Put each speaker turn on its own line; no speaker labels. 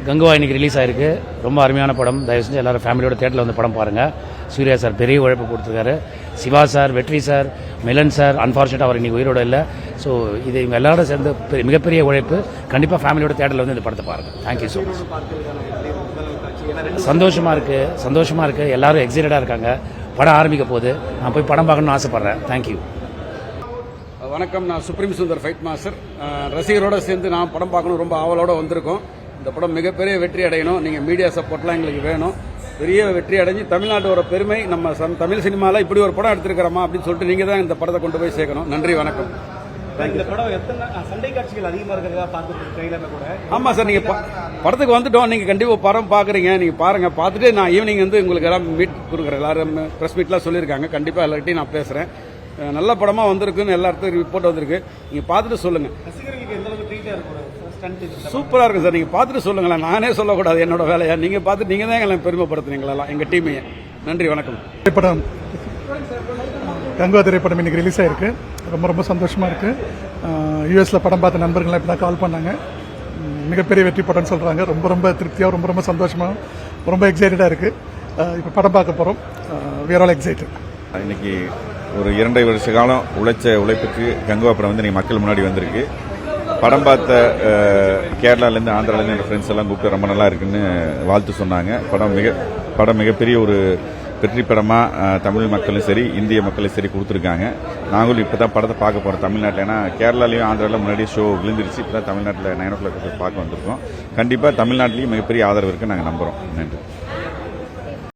கங்குவா இன்னைக்கு ரிலீஸ் ஆயிருக்கு. ரொம்ப அருமையான படம். தயவு செஞ்சு எல்லாரும் ஃபேமிலியோட தேட்டரில் வந்து படம் பாருங்கள். சூர்யா சார் பெரிய உழைப்பு கொடுத்துருக்காரு. சிவா சார், வெற்றி சார், மிலன் சார், அன்ஃபார்ச்சுனேட் அவர் இன்னைக்கு உயிரோட இல்லை. ஸோ இது இவங்க எல்லாரும் சேர்ந்து மிகப்பெரிய உழைப்பு. கண்டிப்பாக ஃபேமிலியோட தேட்டரில் வந்து இந்த படத்தை பாருங்கள். Thank you so much. சந்தோஷமாக இருக்குது. எல்லாரும் எக்ஸைட்டடாக இருக்காங்க. படம் ஆரம்பிக்க போகுது. நான் போய் படம் பார்க்கணும்னு ஆசைப்பட்றேன். தேங்க்யூ.
வணக்கம், நான் சுப்ரீம் சுந்தர் ஃபைட் மாஸ்டர். ரசிகரோடு சேர்ந்து நான் படம் பார்க்கணும் ரொம்ப ஆவலோடு வந்திருக்கோம். இந்த படம் மிகப்பெரிய வெற்றி அடையணும். நீங்கள் மீடியா சப்போர்ட்லாம் எங்களுக்கு வேணும். பெரிய வெற்றி அடைஞ்சு தமிழ்நாட்டோட பெருமை, நம்ம தமிழ் சினிமாவில் இப்படி ஒரு படம் எடுத்திருக்கிறோமா அப்படின்னு சொல்லிட்டு நீங்கள் தான் இந்த படத்தை கொண்டு போய் சேர்க்கணும். நன்றி, வணக்கம்.
இந்த படம் எத்தனை சண்டை காட்சிகள் அதிகமாக இருக்கிறதா பார்த்துட்டு கூட.
ஆமாம் சார், நீங்கள் படத்துக்கு வந்துட்டோம். நீங்கள் கண்டிப்பாக படம் பார்க்குறீங்க. நீங்கள் பாருங்கள். பார்த்துட்டு நான் ஈவினிங் வந்து உங்களுக்கு எல்லாம் மீட் கொடுக்குறேன். எல்லாரும் ப்ரெஸ் மீட்லாம் சொல்லியிருக்காங்க. கண்டிப்பாக எல்லார்ட்டையும் நான் பேசுகிறேன். நல்ல படமாக வந்திருக்குன்னு எல்லாத்துக்கும் ரிப்போர்ட் வந்திருக்கு. நீங்கள் பார்த்துட்டு சொல்லுங்கள். சூப்பராக இருக்கும் சார். நீங்கள் பார்த்துட்டு சொல்லுங்களேன். நானே சொல்லக்கூடாது என்னோட வேலையா. நீங்கள் பார்த்துட்டு நீங்கள் தான் எங்களை பெருமைப்படுத்துனீங்களா எங்கள் டீமையை. நன்றி, வணக்கம்.
திரைப்படம் கங்குவா திரைப்படம் இன்னைக்கு ரிலீஸ் ஆயிருக்கு. ரொம்ப சந்தோஷமாக இருக்குது. யூஎஸ்ல படம் பார்த்த நண்பர்கள்லாம் இப்போ தான் கால் பண்ணாங்க. மிகப்பெரிய வெற்றி படம்னு சொல்கிறாங்க. ரொம்ப திருப்தியாக, ரொம்ப சந்தோஷமாக, ரொம்ப எக்ஸைட்டடாக இருக்குது. இப்போ படம் பார்க்க போகிறோம். we are all excited.
இன்னைக்கு ஒரு 2.5 வருஷ காலம் உழைப்புக்கு கங்குவா படம் வந்து இன்னைக்கு மக்கள் முன்னாடி வந்திருக்கு. படம் பார்த்த கேரளாலேருந்து, ஆந்திராலேருந்து எங்கள் ஃப்ரெண்ட்ஸ் எல்லாம் கூப்பிட்டு ரொம்ப நல்லா இருக்குன்னு வாழ்த்து சொன்னாங்க. படம் மிகப்பெரிய ஒரு வெற்றி படமாக தமிழ் மக்களும் சரி, இந்திய மக்களும் சரி கொடுத்துருக்காங்க. நாங்களும் இப்போ தான் படத்தை பார்க்க போகிறோம் தமிழ்நாட்டில். ஏன்னா கேரளாலையும் ஆந்திராவில் முன்னாடியே ஷோ விழுந்துருச்சு. இப்போ தான் தமிழ்நாட்டில் 9 o'clock பார்க்க வந்திருக்கோம். கண்டிப்பாக தமிழ்நாட்டிலையும் மிகப்பெரிய ஆதரவு இருக்குன்னு நாங்கள் நம்புகிறோம். நன்றி.